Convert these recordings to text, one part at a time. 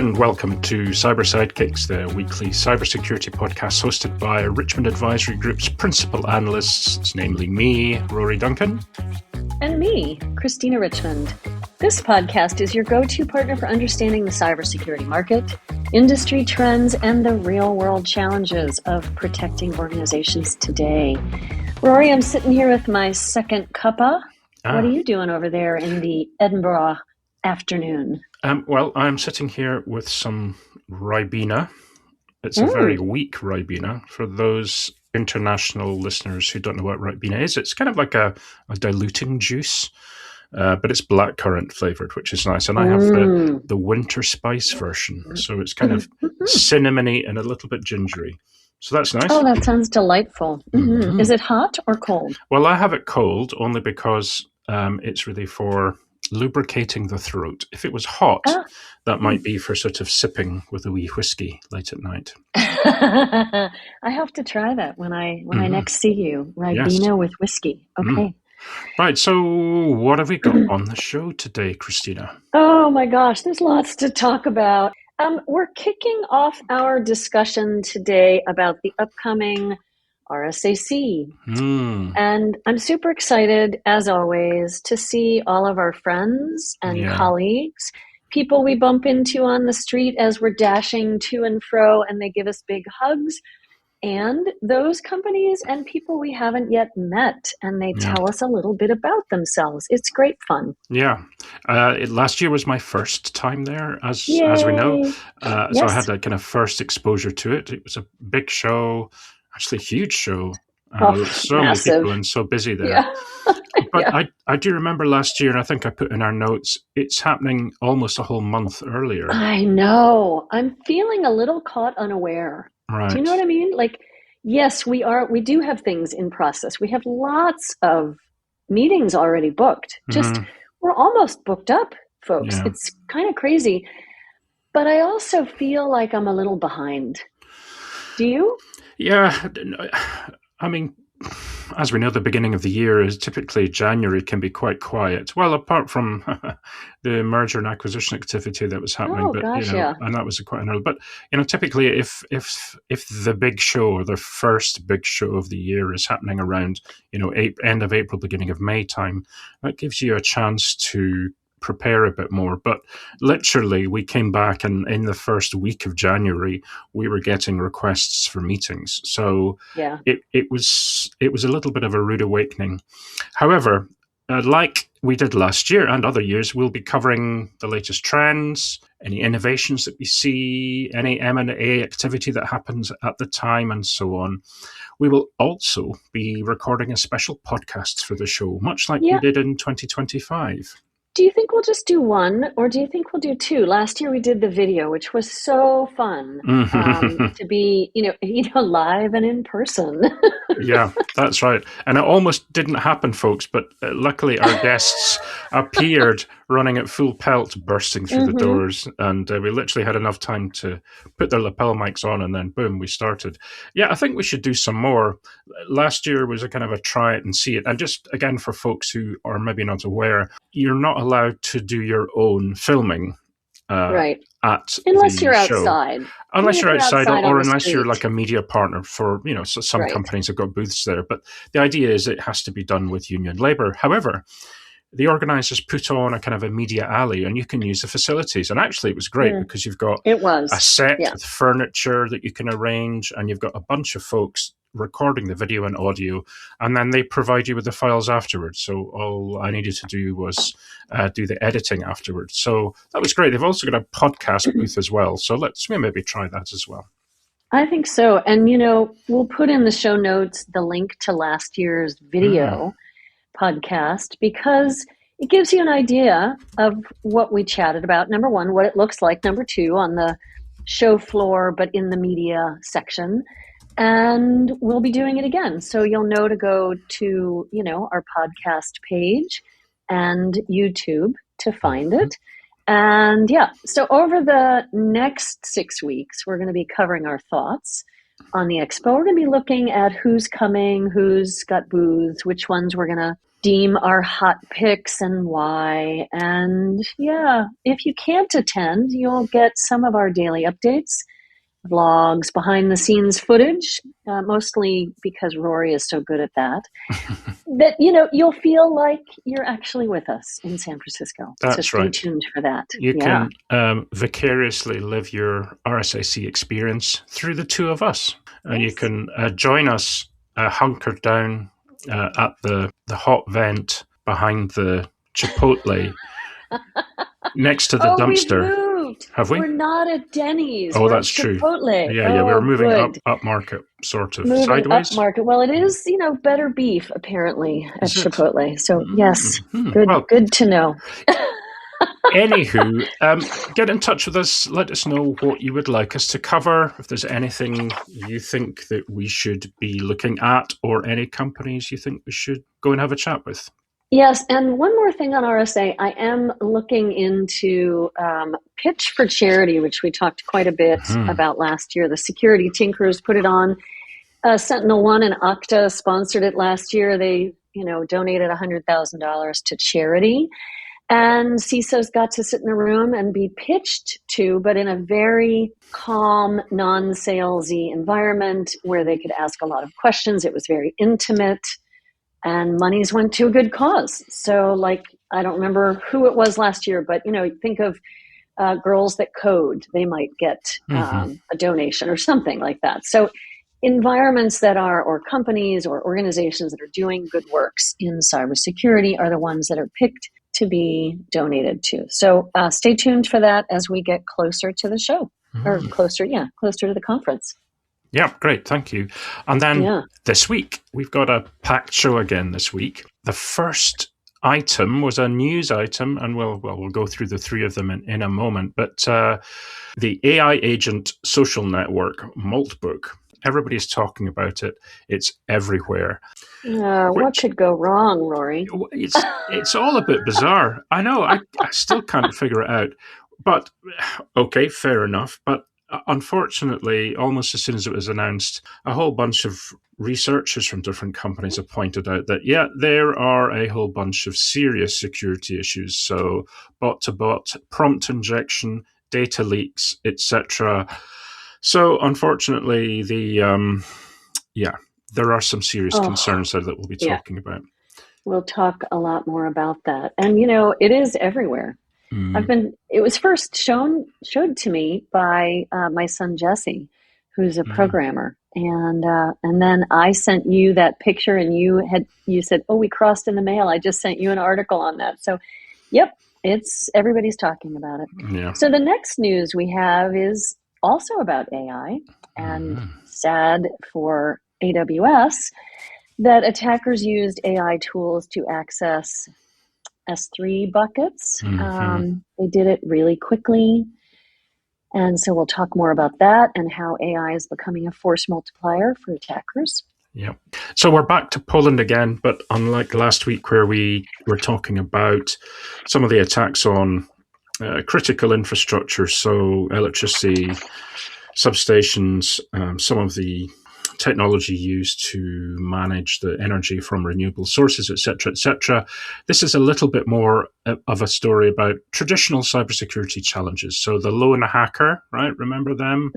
and welcome to Sidekicks, the weekly cybersecurity podcast hosted by Richmond Advisory Group's principal analysts, namely me, Rory Duncan. And me, Christina Richmond. This podcast is your go-to partner for understanding the cybersecurity market, industry trends, and the real-world challenges of protecting organizations today. Rory, I'm sitting here with my second cuppa. What are you doing over there in the Edinburgh afternoon? Well, I'm sitting here with some Ribena. It's a very weak Ribena. For those international listeners who don't know what Ribena is, it's kind of like a diluting juice, but it's blackcurrant flavored, which is nice. And I have the winter spice version, so it's kind of cinnamony and a little bit gingery. So that's nice. Oh, that sounds delightful. Mm-hmm. Is it hot or cold? Well, I have it cold only because it's really for lubricating the throat. If it was hot, that might be for sort of sipping with a wee whiskey late at night. I have to try that when I next see you. Ribena with whiskey. Okay. Right, so what have we got on the show today, Christina? Oh my gosh, there's lots to talk about. We're kicking off our discussion today about the upcoming RSAC. And I'm super excited, as always, to see all of our friends and colleagues, people we bump into on the street as we're dashing to and fro, and they give us big hugs, and those companies and people we haven't yet met, and they tell us a little bit about themselves. It's great fun. Yeah. Last year was my first time there, as we know. So I had a kind of first exposure to it. It was a big show. Actually, a huge show. So massive. Many people and so busy there. Yeah. But I do remember last year, and I think I put in our notes, it's happening almost a whole month earlier. I know. I'm feeling a little caught unaware. Right. Do you know what I mean? Like, yes, we do have things in process. We have lots of meetings already booked. Just, we're almost booked up, folks. Yeah. It's kind of crazy. But I also feel like I'm a little behind. Do you? Yeah, I mean, as we know, the beginning of the year is typically January can be quite quiet. Well, apart from the merger and acquisition activity that was happening, and that was quite an early. But typically, if the big show or the first big show of the year is happening around end of April, beginning of May time, that gives you a chance to prepare a bit more. But literally we came back, and in the first week of January we were getting requests for meetings, so it was a little bit of a rude awakening. However, like we did last year and other years, we'll be covering the latest trends, any innovations that we see, any M&A activity that happens at the time, and so on. We will also be recording a special podcast for the show, much like we did in 2025. Do you think we'll just do one, or do you think we'll do two? Last year we did the video, which was so fun to be, live and in person. Yeah, that's right. And it almost didn't happen, folks, but luckily our guests appeared running at full pelt, bursting through the doors, and we literally had enough time to put their lapel mics on, and then boom, we started. Yeah, I think we should do some more. Last year was a kind of a try it and see it. And just, again, for folks who are maybe not aware, you're not allowed to do your own filming unless you're outside. Unless you're outside or unless you're like a media partner for, so some companies have got booths there. But the idea is it has to be done with union labor. However, the organizers put on a kind of a media alley, and you can use the facilities. And actually it was great because you've got a set with furniture that you can arrange, and you've got a bunch of folks recording the video and audio, and then they provide you with the files afterwards. So all I needed to do was do the editing afterwards. So that was great. They've also got a podcast booth as well. So let's maybe try that as well. I think so. And, we'll put in the show notes the link to last year's video podcast, because it gives you an idea of what we chatted about. Number one, what it looks like. Number two, on the show floor, but in the media section. And we'll be doing it again. So you'll know to go to, our podcast page and YouTube to find it. And so over the next 6 weeks, we're going to be covering our thoughts on the expo. We're going to be looking at who's coming, who's got booths, which ones we're going to deem our hot picks and why. And yeah, if you can't attend, you'll get some of our daily updates, vlogs, behind the scenes footage, mostly because Rory is so good at that, that, you'll feel like you're actually with us in San Francisco. That's so stay right. tuned for that. You can vicariously live your RSAC experience through the two of us. And you can join us hunkered down at the hot vent behind the Chipotle next to the dumpster. We've moved. Have we? We're not at Denny's. Oh, we're that's at Chipotle. True. Yeah, we were moving up market, sort of. Moving sideways. Up market. Well, it is, better beef apparently at Chipotle. So yes, good to know. Anywho, get in touch with us. Let us know what you would like us to cover. If there's anything you think that we should be looking at, or any companies you think we should go and have a chat with. Yes, and one more thing on RSA. I am looking into Pitch for Charity, which we talked quite a bit about last year. The Security Tinkerers put it on. SentinelOne and Okta sponsored it last year. They, donated $100,000 to charity. And CISOs got to sit in a room and be pitched to, but in a very calm, non-salesy environment where they could ask a lot of questions. It was very intimate, and monies went to a good cause. So, I don't remember who it was last year, but, think of Girls That Code. They might get a donation or something like that. So environments that are, or companies or organizations that are doing good works in cybersecurity are the ones that are picked to be donated to. So stay tuned for that as we get closer to the show, or closer to the conference. Yeah, great. Thank you. And then this week, we've got a packed show again this week. The first item was a news item, and we'll go through the three of them in a moment. But the AI agent social network, Moltbook. Everybody's talking about it. It's everywhere. What could go wrong, Rory? It's all a bit bizarre. I know. I still can't figure it out. But okay, fair enough. But unfortunately, almost as soon as it was announced, a whole bunch of researchers from different companies have pointed out that, there are a whole bunch of serious security issues. So bot-to-bot, prompt injection, data leaks, etc. So unfortunately, there are some serious concerns there that we'll be talking about. We'll talk a lot more about that. And, it is everywhere. It was first showed to me by my son, Jesse, who's a programmer. And then I sent you that picture, and you said, we crossed in the mail. I just sent you an article on that. So, everybody's talking about it. Yeah. So the next news we have is also about AI, and sad for AWS that attackers used AI tools to access S3 buckets. They did it really quickly. And so we'll talk more about that and how AI is becoming a force multiplier for attackers. Yeah. So we're back to Poland again, but unlike last week where we were talking about some of the attacks on critical infrastructure, so electricity, substations, some of the technology used to manage the energy from renewable sources, etc., etc. This is a little bit more of a story about traditional cybersecurity challenges. So the lone hacker, right? Remember them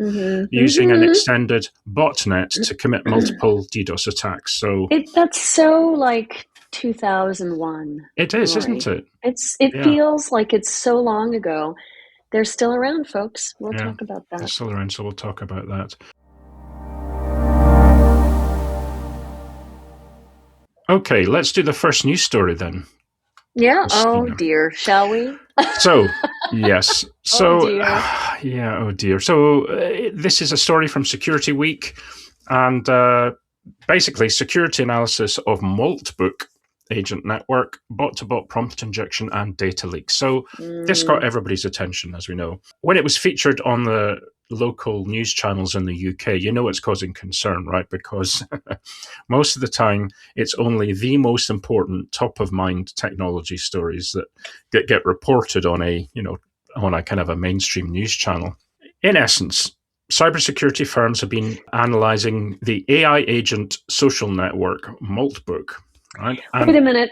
using an extended botnet to commit multiple DDoS attacks. So that's so like 2001. It is, isn't it? It feels like it's so long ago. They're still around, folks. We'll talk about that. They're still around, so we'll talk about that. Okay, let's do the first news story then. Yeah. Christina. Oh dear. Shall we? So, yes. So, oh dear. So, this is a story from Security Week, and basically security analysis of Moltbook agent network, bot-to-bot prompt injection, and data leaks. So, this got everybody's attention, as we know. When it was featured on the local news channels in the UK, it's causing concern, right? Because most of the time, it's only the most important top-of-mind technology stories that get reported on a kind of a mainstream news channel. In essence, cybersecurity firms have been analyzing the AI agent social network, Moltbook, right?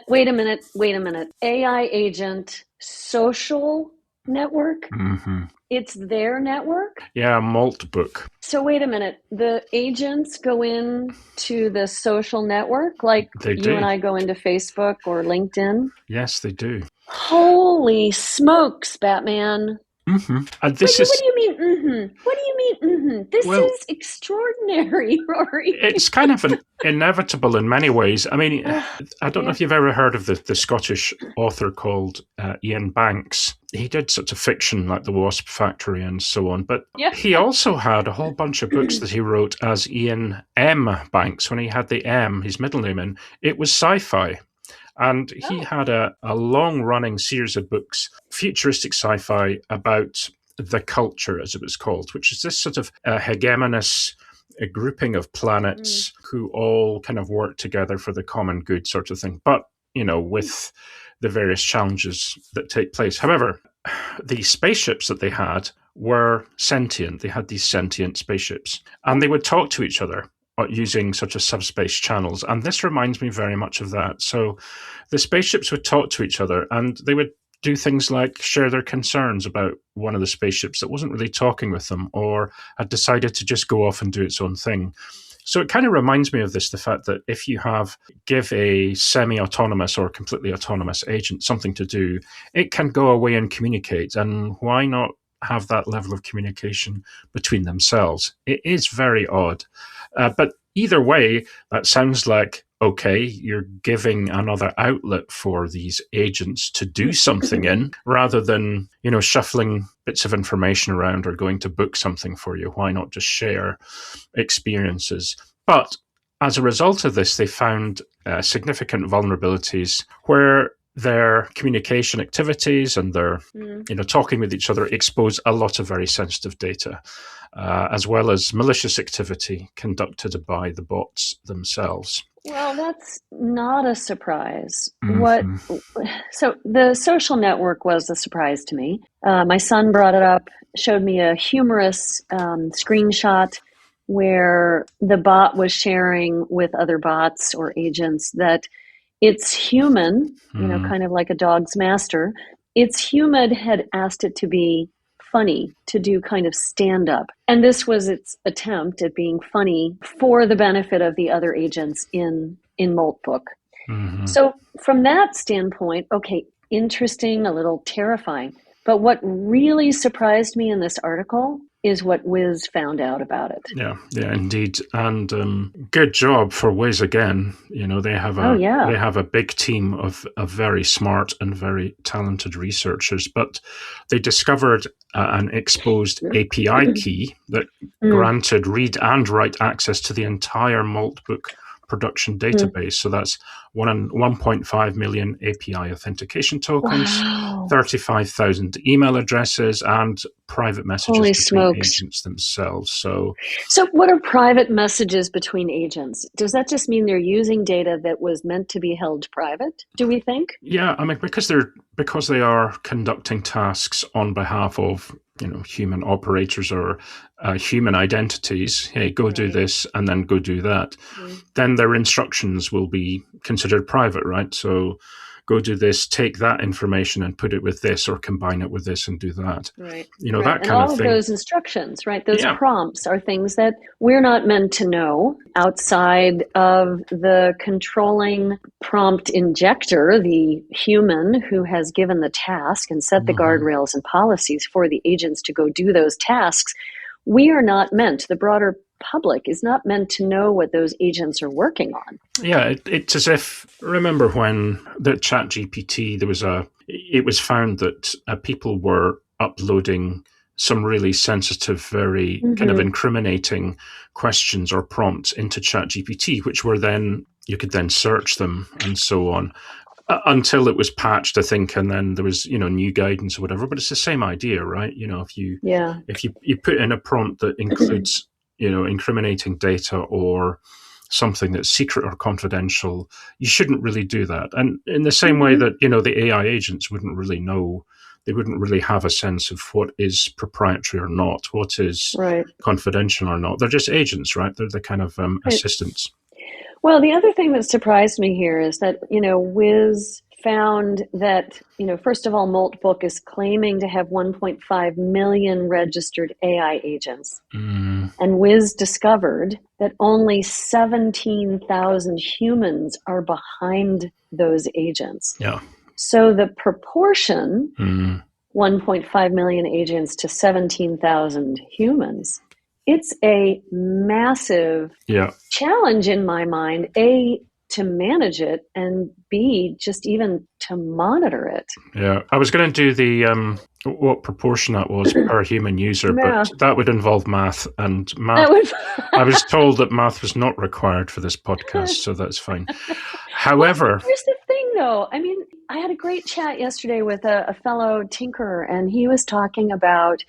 Wait a minute. AI agent social network? Mm-hmm. It's their network? Yeah, Moltbook. So wait a minute. The agents go in to the social network like They you and do. I go into Facebook or LinkedIn? Yes, they do. Holy smokes, Batman. Mm-hmm. And What this do is, you mean, What do you mean, This well, is extraordinary, Rory. it's kind of inevitable in many ways. I mean, I don't know Yeah. if you've ever heard of the Scottish author called Ian Banks. He did sort of fiction like The Wasp Factory and so on, but Yeah. he also had a whole bunch of books that he wrote as Ian M. Banks when he had the M, his middle name in. It was sci-fi. And he had a long-running series of books, futuristic sci-fi, about the culture, as it was called, which is this sort of hegemonous a grouping of planets who all kind of work together for the common good sort of thing. But, with the various challenges that take place. However, the spaceships that they had were sentient. They had these sentient spaceships, and they would talk to each other using such as subspace channels. And this reminds me very much of that. So the spaceships would talk to each other, and they would do things like share their concerns about one of the spaceships that wasn't really talking with them or had decided to just go off and do its own thing. So it kind of reminds me of this, the fact that if you give a semi-autonomous or completely autonomous agent something to do, it can go away and communicate. And why not have that level of communication between themselves? It is very odd. But either way, that sounds like, okay, you're giving another outlet for these agents to do something in rather than, shuffling bits of information around or going to book something for you. Why not just share experiences? But as a result of this, they found significant vulnerabilities where their communication activities and their, talking with each other expose a lot of very sensitive data, as well as malicious activity conducted by the bots themselves. Well, that's not a surprise. Mm-hmm. So the social network was a surprise to me. My son brought it up, showed me a humorous screenshot where the bot was sharing with other bots or agents that its human, kind of like a dog's master, its human had asked it to be funny, to do kind of stand-up. And this was its attempt at being funny for the benefit of the other agents in Moltbook. Mm-hmm. So from that standpoint, okay, interesting, a little terrifying. But what really surprised me in this article is what Wiz found out about it. Yeah, indeed. And good job for Wiz again. They have a big team of very smart and very talented researchers, but they discovered an exposed API key that granted read and write access to the entire Moltbook production database. So that's 1.5 million API authentication tokens, 35,000 email addresses, and private messages between agents themselves. So what are private messages between agents? Does that just mean they're using data that was meant to be held private, do we think? Yeah, I mean, because they are conducting tasks on behalf of human operators or human identities. Hey, go do this and then go do that. Then their instructions will be considered private, right? So go do this, take that information and put it with this or combine it with this and do that. Right. That kind of thing. And all of those instructions, right? Those prompts are things that we're not meant to know outside of the controlling prompt injector, the human who has given the task and set the guardrails and policies for the agents to go do those tasks. We are not meant, the broader public is not meant to know what those agents are working on. Yeah, it's as if, remember when the ChatGPT, it was found that people were uploading some really sensitive, very kind of incriminating questions or prompts into ChatGPT, which were then, you could then search them and so on. Until it was patched, I think, and then there was, new guidance or whatever. But it's the same idea, right? If you put in a prompt that includes, incriminating data or something that's secret or confidential, you shouldn't really do that. And in the same way that, the AI agents wouldn't really know, they wouldn't really have a sense of what is proprietary or not, what is confidential or not. They're just agents, right? They're the kind of assistants. Well, the other thing that surprised me here is that, Wiz found that, first of all, Moltbook is claiming to have 1.5 million registered AI agents. And Wiz discovered that only 17,000 humans are behind those agents. Yeah. So the proportion, 1.5 million agents to 17,000 humans, it's a massive challenge in my mind, A, to manage it, and B, just even to monitor it. Yeah, I was going to do the what proportion that was per human user, but that would involve math, and math. I was told that math was not required for this podcast, so that's fine. However, here's the thing, though. I mean, I had a great chat yesterday with a fellow tinkerer, and he was talking about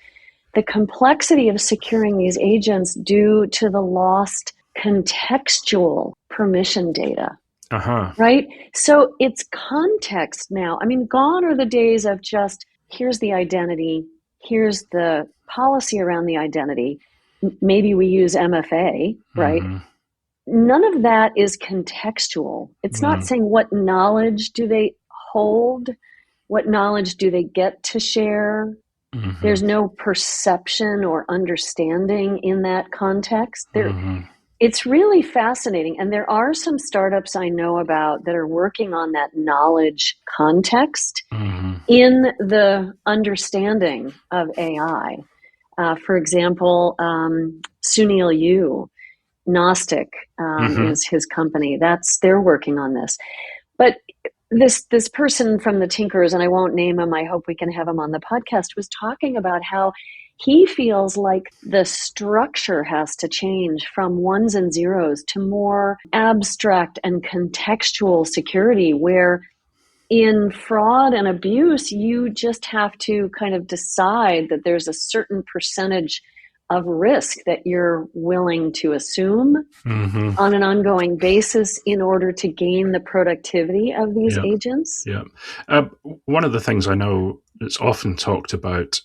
the complexity of securing these agents due to the lost contextual permission data. Right? So it's context now. I mean, gone are the days of just, here's the identity, here's the policy around the identity. Maybe we use MFA, right? None of that is contextual. It's not saying what knowledge do they hold, what knowledge do they get to share. There's no perception or understanding in that context. It's really fascinating. And there are some startups I know about that are working on that knowledge context in the understanding of AI. For example, Sunil Yu, Gnostic is his company. They're working on this. But this person from the Tinkerers, and I won't name him, I hope we can have him on the podcast, was talking about how he feels like the structure has to change from ones and zeros to more abstract and contextual security, where in fraud and abuse, you just have to kind of decide that there's a certain percentage of risk that you're willing to assume on an ongoing basis in order to gain the productivity of these agents. One of the things I know that's often talked about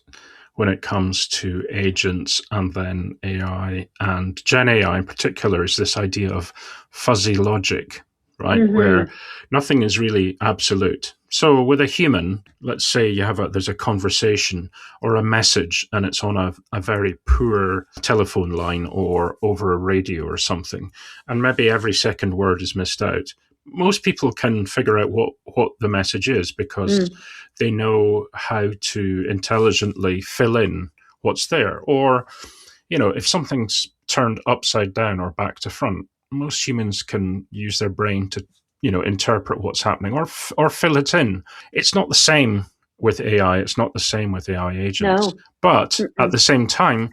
when it comes to agents and then AI and Gen AI in particular is this idea of fuzzy logic, right? Where nothing is really absolute. So with a human, let's say there's a conversation or a message and it's on a very poor telephone line or over a radio or something, and maybe every second word is missed out. Most people can figure out what the message is because they know how to intelligently fill in what's there. Or, if something's turned upside down or back to front, most humans can use their brain to, interpret what's happening or fill it in. It's not the same with AI. It's not the same with AI agents. No. But at the same time,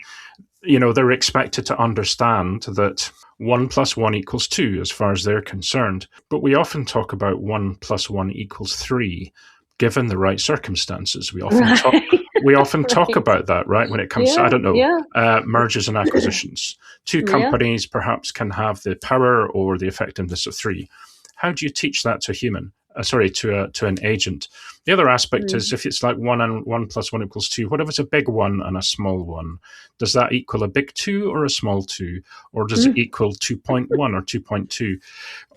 they're expected to understand that 1 + 1 = 2 as far as they're concerned. But we often talk about 1 + 1 = 3, given the right circumstances. We often talk about that, right? When it comes to, I don't know, mergers and acquisitions. Two companies perhaps can have the power or the effectiveness of 3. How do you teach that to a human? To an agent? The other aspect is if it's like 1 + 1 = 2, what if it's a big 1 and a small 1? Does that equal a big 2 or a small 2? Or does it equal 2.1 or 2.2?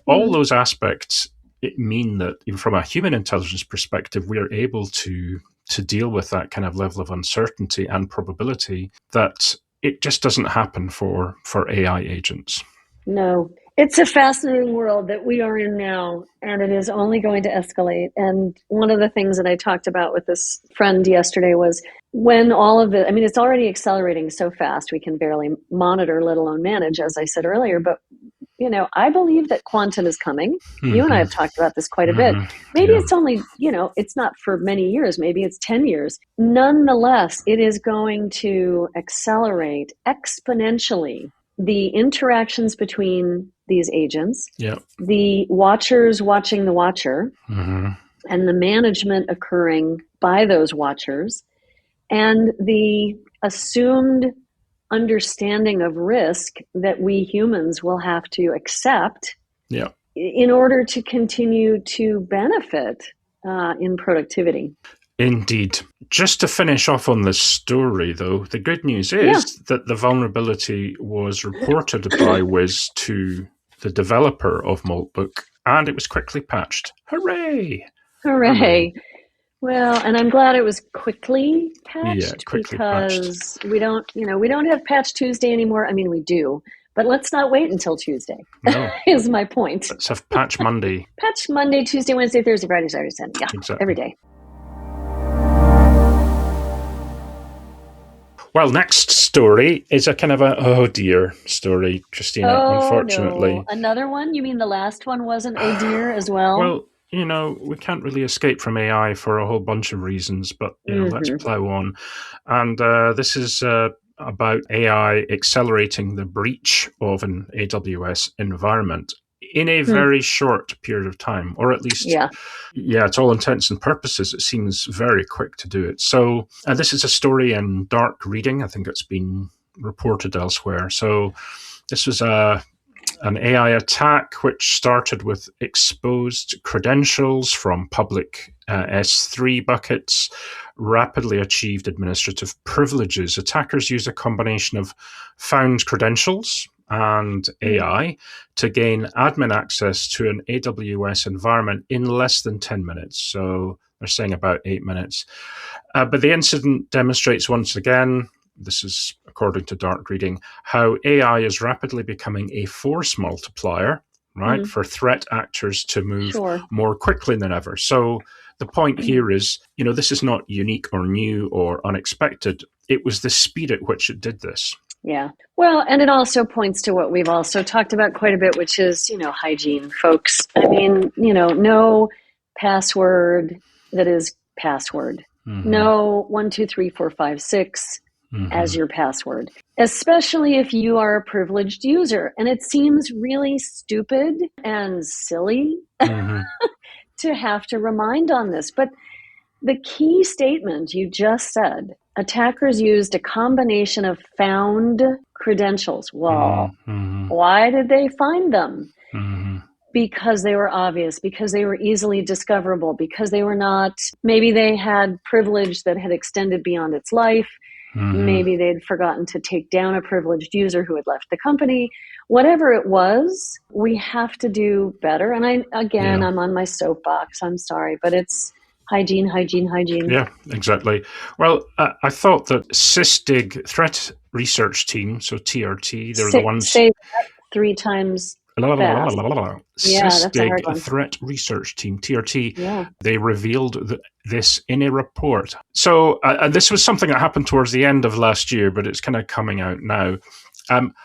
All those aspects mean that from a human intelligence perspective, we are able to deal with that kind of level of uncertainty and probability that it just doesn't happen for AI agents. No. It's a fascinating world that we are in now, and it is only going to escalate. And one of the things that I talked about with this friend yesterday was when it's already accelerating so fast, we can barely monitor, let alone manage, as I said earlier. But, I believe that quantum is coming. You and I have talked about this quite a bit. Maybe it's only, it's not for many years. Maybe it's 10 years. Nonetheless, it is going to accelerate exponentially the interactions between these agents, the watchers watching the watcher, and the management occurring by those watchers, and the assumed understanding of risk that we humans will have to accept in order to continue to benefit in productivity. Indeed. Just to finish off on this story, though, the good news is that the vulnerability was reported by Wiz to the developer of Moltbook, and it was quickly patched. Hooray! Hooray! Well, and I'm glad it was quickly patched, quickly because we don't have Patch Tuesday anymore. I mean, we do, but let's not wait until Tuesday. No. Is my point. Let's have Patch Monday. Patch Monday, Tuesday, Wednesday, Thursday, Friday, Saturday, Sunday. Yeah, exactly. Every day. Well, next story is a kind of a oh dear story, Christina, unfortunately. No. Another one? You mean the last one wasn't oh dear as well? Well, we can't really escape from AI for a whole bunch of reasons, but let's plow on. And this is about AI accelerating the breach of an AWS environment in a very short period of time, or at least, to all intents and purposes, it seems very quick to do it. So this is a story in Dark Reading. I think it's been reported elsewhere. So this was an AI attack which started with exposed credentials from public S3 buckets, rapidly achieved administrative privileges. Attackers used a combination of found credentials and AI to gain admin access to an AWS environment in less than 10 minutes. So they're saying about 8 minutes. But the incident demonstrates once again, this is according to Dark Reading, how AI is rapidly becoming a force multiplier, right, for threat actors to move more quickly than ever. So the point here is, this is not unique or new or unexpected. It was the speed at which it did this. Yeah. Well, and it also points to what we've also talked about quite a bit, which is, hygiene, folks. I mean, no password that is password. No 1, 2, 3, 4, 5, 6 as your password, especially if you are a privileged user. And it seems really stupid and silly to have to remind on this. But the key statement you just said, attackers used a combination of found credentials. Well, why did they find them? Because they were obvious, because they were easily discoverable, because they were not, maybe they had privilege that had extended beyond its life. Maybe they'd forgotten to take down a privileged user who had left the company. Whatever it was, we have to do better. And I'm on my soapbox. I'm sorry, but it's hygiene. Yeah, exactly. Well, I thought that SysDig Threat Research Team, so TRT, they're the ones... Say that 3 times fast. SysDig Threat Research Team, TRT, they revealed this in a report. So this was something that happened towards the end of last year, but it's kind of coming out now.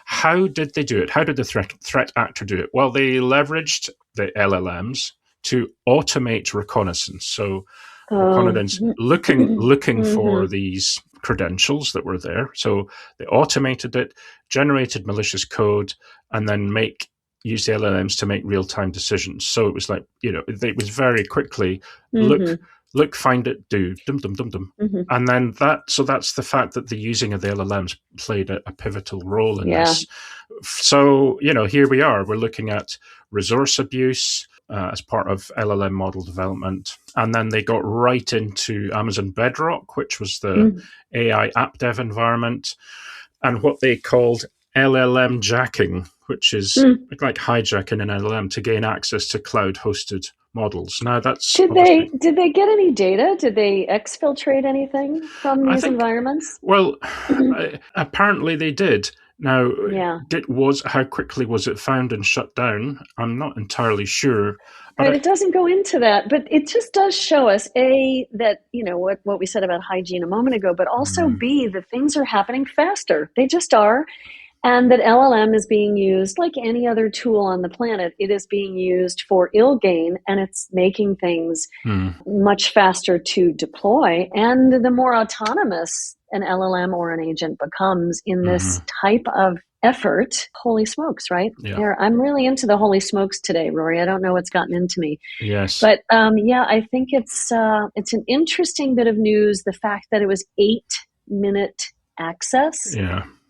How did they do it? How did the threat actor do it? Well, they leveraged the LLMs to automate reconnaissance. So reconnaissance looking for these credentials that were there. So they automated it, generated malicious code, and then use the LLMs to make real-time decisions. So it was like, it was very quickly look, find it, do, dum, dum, dum, dum. And then that's the fact that the using of the LLMs played a pivotal role in this. So, here we are. We're looking at resource abuse as part of LLM model development. And then they got right into Amazon Bedrock, which was the AI app dev environment, and what they called LLM jacking, which is like hijacking an LLM to gain access to cloud-hosted models. Now, that's did they get any data? Did they exfiltrate anything from these environments? Well, apparently they did. Now, how quickly was it found and shut down? I'm not entirely sure. Right, it doesn't go into that, but it just does show us, A, that, what we said about hygiene a moment ago, but also B, that things are happening faster. They just are. And that LLM is being used like any other tool on the planet. It is being used for ill gain, and it's making things much faster to deploy. And the more autonomous an LLM or an agent becomes in this type of effort, holy smokes, right? Yeah. I'm really into the holy smokes today, Rory. I don't know what's gotten into me. Yes. But I think it's an interesting bit of news. The fact that it was 8-minute access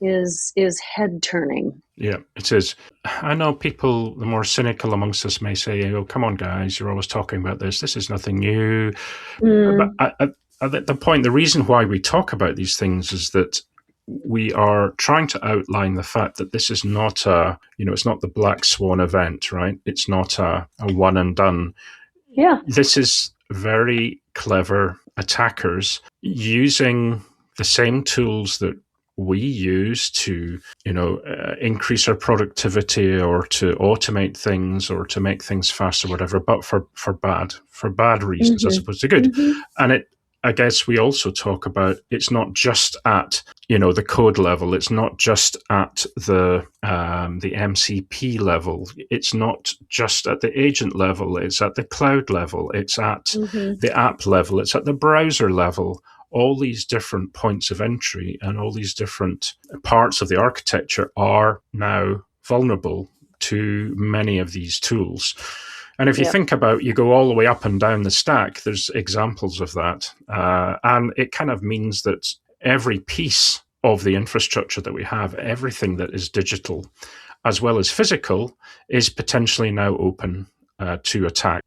is head turning. Yeah, it is. I know people, the more cynical amongst us, may say, "Oh, come on, guys, you're always talking about this. This is nothing new." But the reason why we talk about these things is that we are trying to outline the fact that this is not it's not the black swan event, right? It's not a one and done. Yeah. This is very clever attackers using the same tools that we use to, increase our productivity or to automate things or to make things faster, whatever, but for bad reasons as opposed to good. And I guess we also talk about it's not just at the code level. It's not just at the MCP level. It's not just at the agent level. It's at the cloud level. It's at the app level. It's at the browser level. All these different points of entry and all these different parts of the architecture are now vulnerable to many of these tools. And if you think about, you go all the way up and down the stack, there's examples of that. And it kind of means that every piece of the infrastructure that we have, everything that is digital as well as physical, is potentially now open to attack.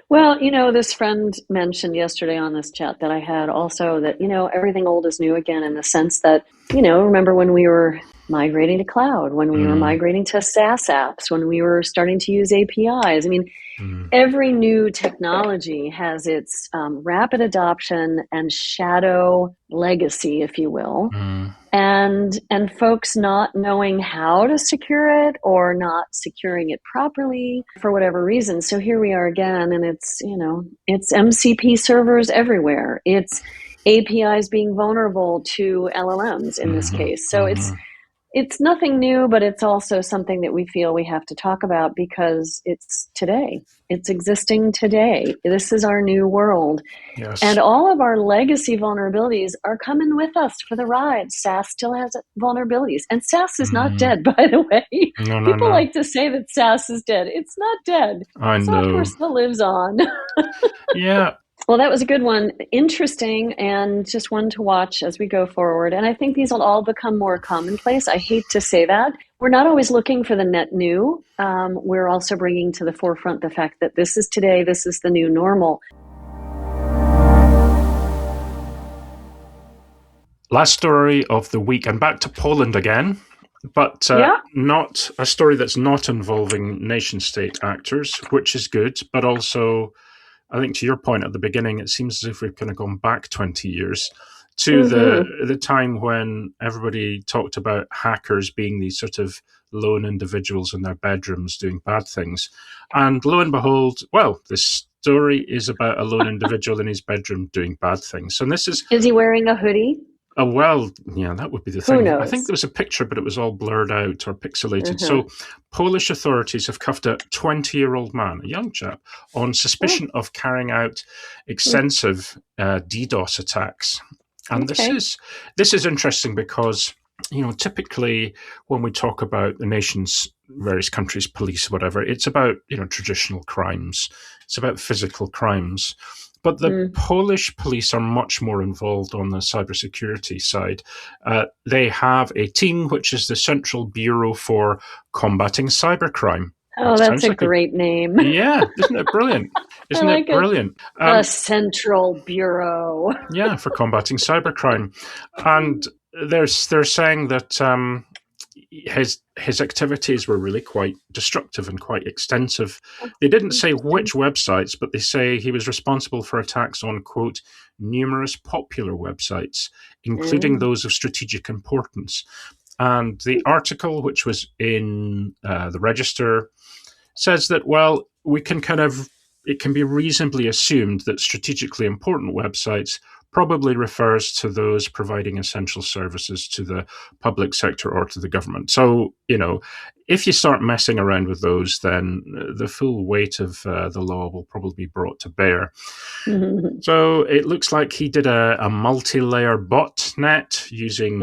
Well, this friend mentioned yesterday on this chat that I had also that, everything old is new again, in the sense that, remember when we were migrating to cloud, when we were migrating to SaaS apps, when we were starting to use APIs. I mean, every new technology has its rapid adoption and shadow legacy, if you will, and folks not knowing how to secure it or not securing it properly for whatever reason. So here we are again, and it's MCP servers everywhere. It's APIs being vulnerable to LLMs in this case. So it's nothing new, but it's also something that we feel we have to talk about because it's today. It's existing today. This is our new world. Yes. And all of our legacy vulnerabilities are coming with us for the ride. SaaS still has vulnerabilities. And SaaS is not dead, by the way. People like to say that SaaS is dead. It's not dead. I know. Software still lives on. Yeah. Well, that was a good one. Interesting, and just one to watch as we go forward. And I think these will all become more commonplace. I hate to say that. We're not always looking for the net new. We're also bringing to the forefront the fact that this is today, this is the new normal. Last story of the week, and back to Poland again, but not a story that's not involving nation-state actors, which is good, but also, I think to your point at the beginning, it seems as if we've kind of gone back 20 years to the time when everybody talked about hackers being these sort of lone individuals in their bedrooms doing bad things. And lo and behold, well, this story is about a lone individual in his bedroom doing bad things. And this is he wearing a hoodie? Oh, well, yeah, that would be the thing. Who knows? I think there was a picture, but it was all blurred out or pixelated. So Polish authorities have cuffed a 20-year-old man, a young chap, on suspicion of carrying out extensive DDoS attacks. And this is interesting because, typically when we talk about the nation's various countries, police, whatever, it's about, traditional crimes. It's about physical crimes. But the Polish police are much more involved on the cybersecurity side. They have a team which is the Central Bureau for Combating Cybercrime. Oh, that's a great name. Yeah, isn't it brilliant? Isn't it brilliant? The Central Bureau. Yeah, for Combating Cybercrime. And they're saying that his activities were really quite destructive and quite extensive. They didn't say which websites, but they say he was responsible for attacks on, quote, numerous popular websites, including those of strategic importance. And the article, which was in the Register, says that, well, it can be reasonably assumed that strategically important websites probably refers to those providing essential services to the public sector or to the government. So, if you start messing around with those, then the full weight of the law will probably be brought to bear. So it looks like he did a multi-layer botnet using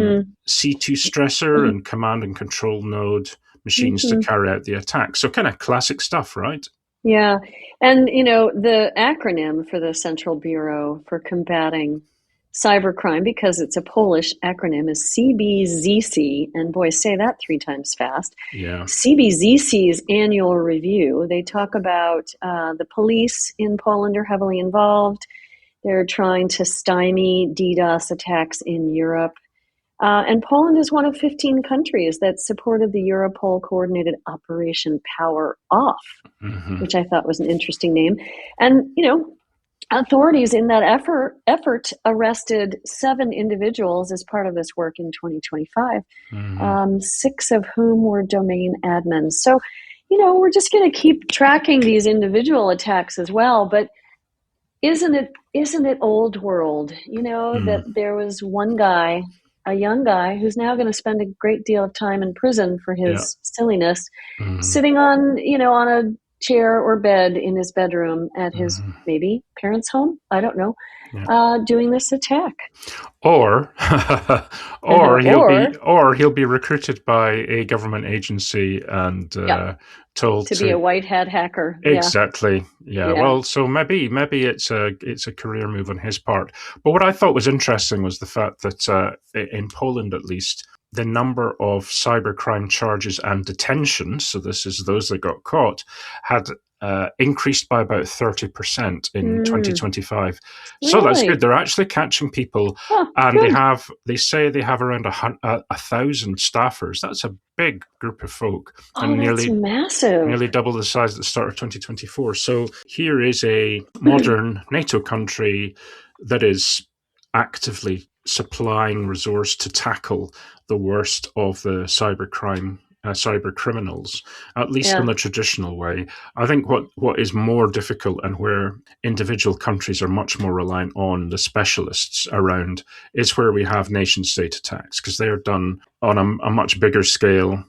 C2 stressor and command and control node machines to carry out the attack. So kind of classic stuff, right? Yeah. And, the acronym for the Central Bureau for Combating Cybercrime, because it's a Polish acronym, is CBZC. And boy, say that 3 times fast. Yeah. CBZC's annual review, they talk about the police in Poland are heavily involved. They're trying to stymie DDoS attacks in Europe. And Poland is one of 15 countries that supported the Europol coordinated Operation Power Off, which I thought was an interesting name. And, authorities in that effort arrested 7 individuals as part of this work in 2025, 6 of whom were domain admins. So, we're just going to keep tracking these individual attacks as well. But isn't it old world, that there was one guy, a young guy, who's now going to spend a great deal of time in prison for his silliness, sitting on a chair or bed in his bedroom at his maybe parents' home, I don't know, doing this attack. Or he'll be recruited by a government agency and told to be a white hat hacker. Exactly. Yeah. Well, so maybe it's a career move on his part. But what I thought was interesting was the fact that in Poland, at least, the number of cybercrime charges and detentions, so this is those that got caught, had increased by about 30% in 2025. Really? So that's good. They're actually catching people, and good. they say they have around 1,000 staffers. That's a big group of folk, and that's massive. Nearly double the size at the start of 2024. So here is a modern NATO country that is actively supplying resource to tackle the worst of the cybercrime, cyber criminals, at least in the traditional way. I think what is more difficult, and where individual countries are much more reliant on the specialists around, is where we have nation state attacks, because they are done on a much bigger scale.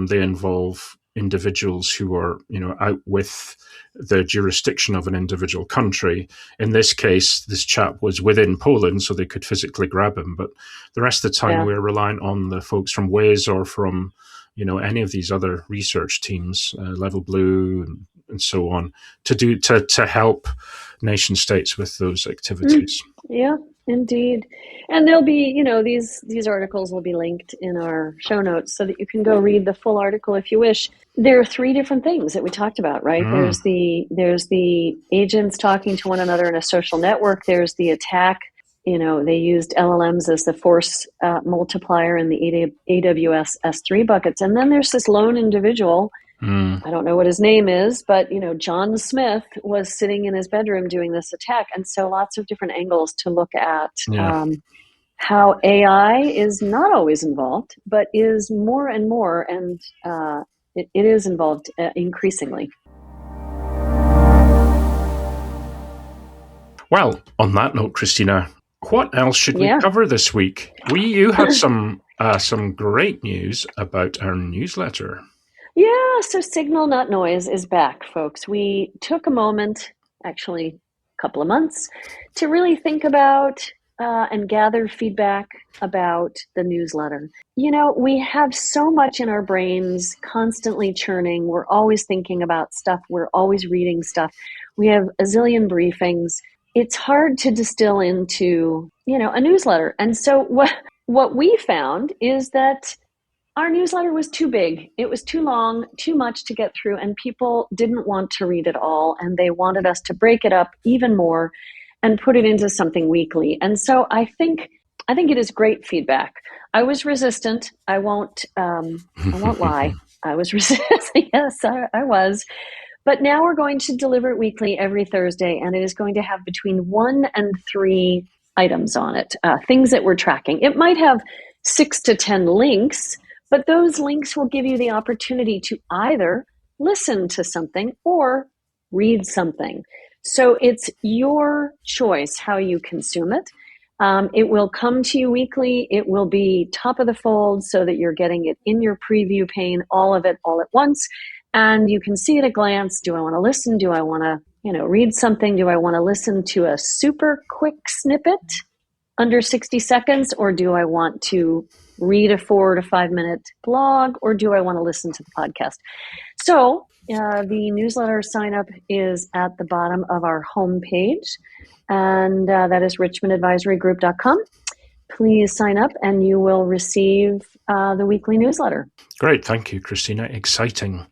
They involve individuals who are, out with the jurisdiction of an individual country. In this case, this chap was within Poland, so they could physically grab him. But the rest of the time, we're reliant on the folks from Waze or from, any of these other research teams, Level Blue and so on, to help nation states with those activities. Yeah, indeed. And there'll be, these articles will be linked in our show notes so that you can go read the full article if you wish. There are 3 different things that we talked about, right? There's the agents talking to one another in a social network. There's the attack. They used LLMs as the force multiplier in the AWS S3 buckets. And then there's this lone individual. I don't know what his name is, but, John Smith was sitting in his bedroom doing this attack. And so lots of different angles to look at how AI is not always involved, but is more and more, and it is involved increasingly. Well, on that note, Christina, what else should we cover this week? You had some great news about our newsletter. Yeah, so Signal Not Noise is back, folks. We took a moment, actually a couple of months, to really think about and gather feedback about the newsletter. We have so much in our brains constantly churning. We're always thinking about stuff. We're always reading stuff. We have a zillion briefings. It's hard to distill into, a newsletter. And so what we found is that our newsletter was too big. It was too long, too much to get through, and people didn't want to read it all, and they wanted us to break it up even more and put it into something weekly. And so I think it is great feedback. I was resistant. I won't lie. I was resistant. Yes, I was. But now we're going to deliver it weekly every Thursday, and it is going to have between 1 and 3 items on it, things that we're tracking. It might have 6 to 10 links, but those links will give you the opportunity to either listen to something or read something. So it's your choice how you consume it. It will come to you weekly. It will be top of the fold so that you're getting it in your preview pane, all of it all at once. And you can see at a glance, do I want to listen? Do I want to, read something? Do I want to listen to a super quick snippet under 60 seconds? Or do I want to read a 4 to 5 minute blog? Or do I want to listen to the podcast? So the newsletter sign up is at the bottom of our homepage, and that is richmondadvisorygroup.com. Please sign up and you will receive the weekly newsletter. Great. Thank you, Christina. Exciting.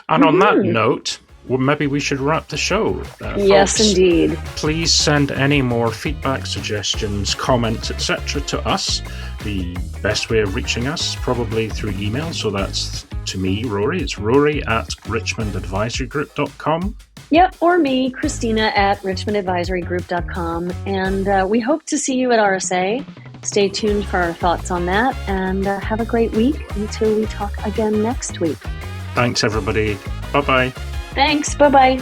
And on that note, maybe we should wrap the show. Yes, folks, indeed. Please send any more feedback, suggestions, comments, etc. to us. The best way of reaching us, probably through email. So that's to me, Rory. It's rory@richmondadvisorygroup.com. Yep, or me, Christina at richmondadvisorygroup.com. And we hope to see you at RSA. Stay tuned for our thoughts on that, and have a great week until we talk again next week. Thanks, everybody. Bye-bye. Thanks. Bye-bye.